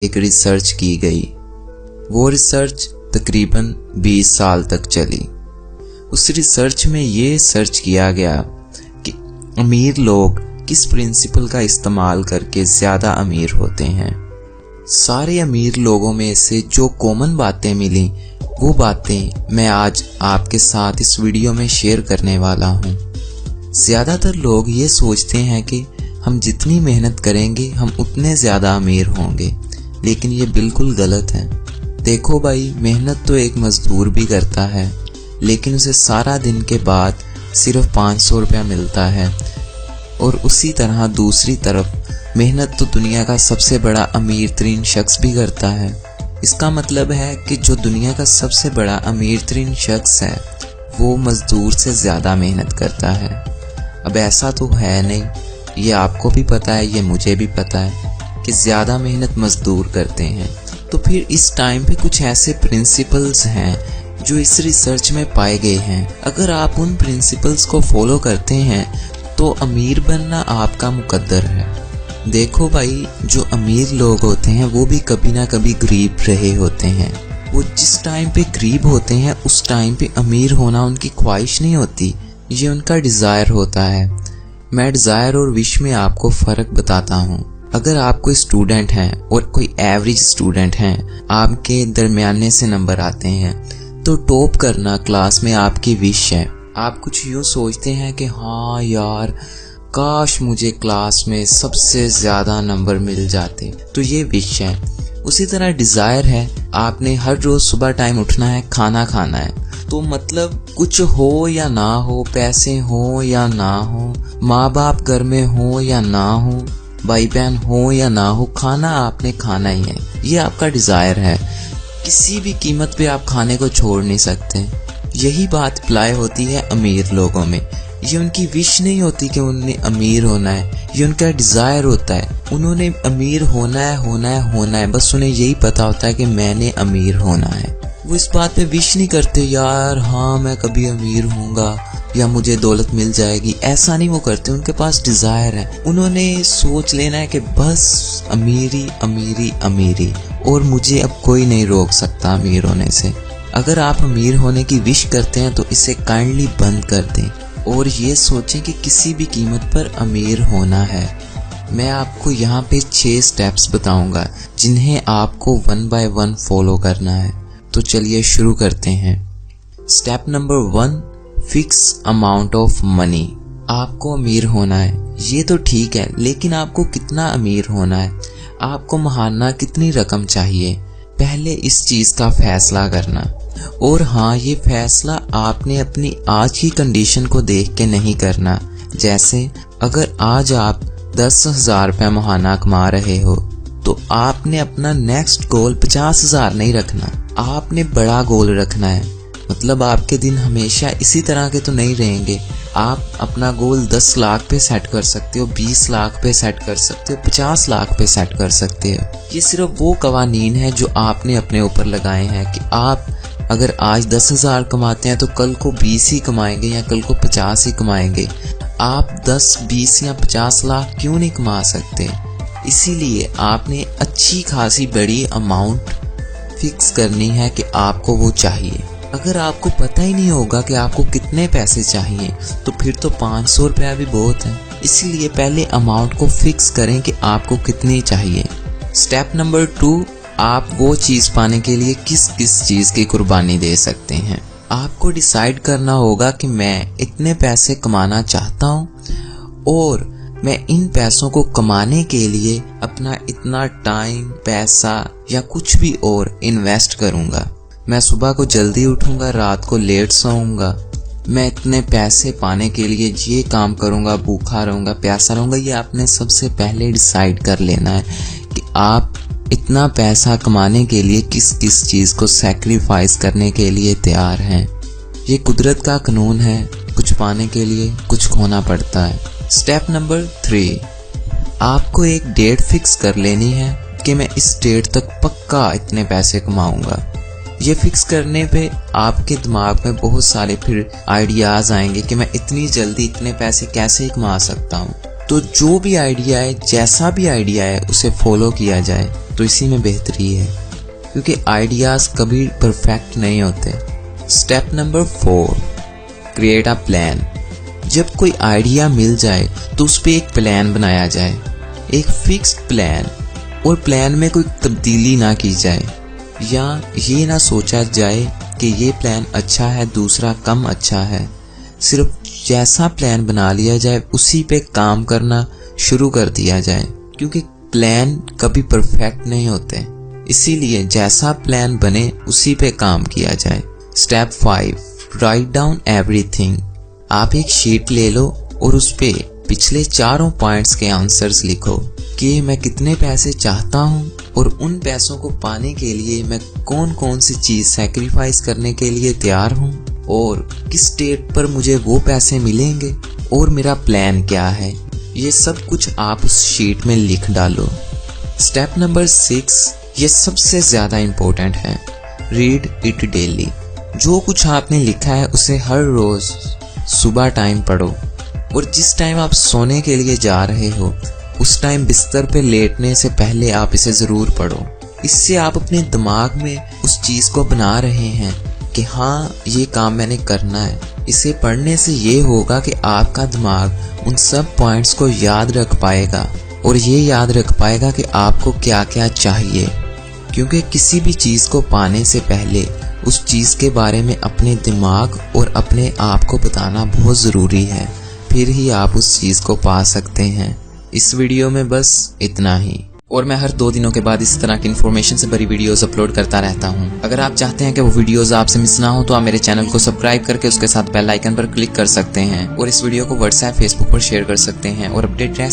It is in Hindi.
एक रिसर्च की गई। वो रिसर्च तकरीबन 20 साल तक चली। उस रिसर्च में ये सर्च किया गया कि अमीर लोग किस प्रिंसिपल का इस्तेमाल करके ज़्यादा अमीर होते हैं। सारे अमीर लोगों में से जो कॉमन बातें मिली वो बातें मैं आज आपके साथ इस वीडियो में शेयर करने वाला हूँ। ज़्यादातर लोग ये सोचते हैं कि हम जितनी मेहनत करेंगे हम उतने ज़्यादा अमीर होंगे, लेकिन ये बिल्कुल गलत है। देखो भाई, मेहनत तो एक मज़दूर भी करता है, लेकिन उसे सारा दिन के बाद सिर्फ 500 रुपया मिलता है। और उसी तरह दूसरी तरफ मेहनत तो दुनिया का सबसे बड़ा अमीर तरीन शख्स भी करता है। इसका मतलब है कि जो दुनिया का सबसे बड़ा अमीर तरीन शख्स है वो मज़दूर से ज़्यादा मेहनत करता है। अब ऐसा तो है नहीं, ये आपको भी पता है, ये मुझे भी पता है कि ज़्यादा मेहनत मज़दूर करते हैं। तो फिर इस टाइम पे कुछ ऐसे प्रिंसिपल्स हैं जो इस रिसर्च में पाए गए हैं। अगर आप उन प्रिंसिपल्स को फॉलो करते हैं तो अमीर बनना आपका मुकद्दर है। देखो भाई, जो अमीर लोग होते हैं वो भी कभी ना कभी गरीब रहे होते हैं। वो जिस टाइम पे गरीब होते हैं उस टाइम पे अमीर होना उनकी ख्वाहिश नहीं होती, ये उनका डिज़ायर होता है। मैं डिज़ायर और विश में आपको फ़र्क बताता हूँ। अगर आप कोई स्टूडेंट हैं और कोई एवरेज स्टूडेंट हैं, आपके दरमियाने से नंबर आते हैं, तो टॉप करना क्लास में आपकी विश है। आप कुछ यूँ सोचते हैं कि हाँ यार, काश मुझे क्लास में सबसे ज़्यादा नंबर मिल जाते, तो ये विश है। उसी तरह डिज़ायर है, आपने हर रोज़ सुबह टाइम उठना है, खाना खाना है। तो मतलब कुछ हो या ना हो, पैसे हो या ना हो, माँ बाप घर में हो या ना हो, भाई बहन हो या ना हो, खाना आपने खाना ही है। ये आपका डिज़ायर है, किसी भी कीमत पे आप खाने को छोड़ नहीं सकते। यही बात अप्लाई होती है अमीर लोगों में। ये उनकी विश नहीं होती कि उन्हें अमीर होना है, ये उनका डिज़ायर होता है। उन्होंने अमीर होना है, होना है, होना है, बस उन्हें यही पता होता है कि मैंने अमीर होना है। वो इस बात पे विश नहीं करते यार हाँ मैं कभी अमीर होऊंगा या मुझे दौलत मिल जाएगी, ऐसा नहीं वो करते। उनके पास डिज़ायर है, उन्होंने सोच लेना है कि बस अमीरी अमीरी अमीरी, और मुझे अब कोई नहीं रोक सकता अमीर होने से। अगर आप अमीर होने की विश करते हैं तो इसे काइंडली बंद कर दें और ये सोचें कि किसी भी कीमत पर अमीर होना है। मैं आपको यहाँ पे 6 स्टेप्स बताऊंगा जिन्हें आपको 1 बाय 1 फॉलो करना है। तो चलिए शुरू करते हैं। Step number 1, fix amount of money. आपको अमीर होना है, ये तो ठीक है, लेकिन आपको कितना अमीर होना है, आपको महाना कितनी रकम चाहिए, पहले इस चीज़ का फैसला करना। और हाँ, ये फैसला आपने अपनी आज की कंडीशन को देख के नहीं करना। जैसे अगर आज आप 10,000 रुपये महाना कमा रहे हो तो आपने अपना नेक्स्ट गोल 50,000 नहीं रखना, आपने बड़ा गोल रखना है। मतलब आपके दिन हमेशा इसी तरह के तो नहीं रहेंगे। आप अपना गोल 10 लाख पे सेट कर सकते हो, 20 लाख पे सेट कर सकते हो, 50 लाख पे सेट कर सकते हो। ये सिर्फ वो कवानीन है जो आपने अपने ऊपर लगाए हैं कि आप अगर आज 10,000 कमाते हैं तो कल को 20 ही कमाएंगे या कल को 50 ही कमाएंगे। आप 10, 20 या 50 लाख क्यों नहीं कमा सकते? इसीलिए आपने अच्छी खासी बड़ी अमाउंट फिक्स करनी है कि आपको वो चाहिए। अगर आपको पता ही नहीं होगा कि आपको कितने पैसे चाहिए तो फिर तो 500 रुपया भी बहुत है। इसीलिए पहले अमाउंट को फिक्स करें कि आपको कितनी चाहिए। स्टेप नंबर 2, आप वो चीज़ पाने के लिए किस किस चीज़ की कुर्बानी दे सकते हैं। आपको डिसाइड करना होगा कि मैं इतने पैसे कमाना चाहता हूँ और मैं इन पैसों को कमाने के लिए अपना इतना टाइम, पैसा या कुछ भी और इन्वेस्ट करूँगा। मैं सुबह को जल्दी उठूँगा, रात को लेट सोऊंगा। मैं इतने पैसे पाने के लिए ये काम करूँगा, भूखा रहूँगा, प्यासा रहूँगा। ये आपने सबसे पहले डिसाइड कर लेना है कि आप इतना पैसा कमाने के लिए किस किस चीज़ को सैक्रिफाइस करने के लिए तैयार हैं। ये कुदरत का कानून है, कुछ पाने के लिए कुछ खोना पड़ता है। स्टेप नंबर 3, आपको एक डेट फिक्स कर लेनी है कि मैं इस डेट तक पक्का इतने पैसे कमाऊंगा। ये फिक्स करने पे आपके दिमाग में बहुत सारे फिर आइडियाज़ आएंगे कि मैं इतनी जल्दी इतने पैसे कैसे कमा सकता हूँ। तो जो भी आइडिया है, जैसा भी आइडिया है, उसे फॉलो किया जाए तो इसी में बेहतरी है, क्योंकि आइडियाज कभी परफेक्ट नहीं होते। Step number 4, create a plan. जब कोई आइडिया मिल जाए तो उस पर एक प्लान बनाया जाए, एक फिक्स्ड प्लान, और प्लान में कोई तब्दीली ना की जाए, या ये ना सोचा जाए कि ये प्लान अच्छा है, दूसरा कम अच्छा है। सिर्फ जैसा प्लान बना लिया जाए उसी पे काम करना शुरू कर दिया जाए, क्योंकि प्लान कभी परफेक्ट नहीं होते, इसीलिए जैसा प्लान बने उसी पे काम किया जाए। Step 5, write down everything. आप एक शीट ले लो और उस पे पिछले चारों पॉइंट्स के आंसर्स लिखो कि मैं कितने पैसे चाहता हूँ और उन पैसों को पाने के लिए मैं कौन कौन सी चीज सैक्रिफाइस करने के लिए तैयार हूँ, और किस डेट पर मुझे वो पैसे मिलेंगे, और मेरा प्लान क्या है। ये सब कुछ आप उस शीट में लिख डालो। स्टेप नंबर 6, ये सबसे ज्यादा इम्पोर्टेंट है, रीड इट डेली। जो कुछ आपने लिखा है उसे हर रोज सुबह टाइम पढ़ो, और जिस टाइम आप सोने के लिए जा रहे हो उस टाइम बिस्तर पे लेटने से पहले आप इसे जरूर पढ़ो। इससे आप अपने दिमाग में उस चीज को बना रहे हैं कि हाँ, ये काम मैंने करना है। इसे पढ़ने से ये होगा कि आपका दिमाग उन सब पॉइंट्स को याद रख पाएगा, और ये याद रख पाएगा कि आपको क्या क्या चाहिए, क्योंकि किसी भी चीज को पाने से पहले उस चीज के बारे में अपने दिमाग और अपने आप को बताना बहुत जरूरी है, फिर ही आप उस चीज को पा सकते हैं। इस वीडियो में बस इतना ही, और मैं हर 2 दिनों के बाद इस तरह की इन्फॉर्मेशन से भरी वीडियोस अपलोड करता रहता हूं। अगर आप चाहते हैं कि वो वीडियोस आपसे मिस ना हो तो आप मेरे चैनल को सब्सक्राइब करके उसके साथ बेल आइकन पर क्लिक कर सकते हैं, और इस वीडियो को व्हाट्सएप, फेसबुक पर शेयर कर सकते हैं, और अपडेट रह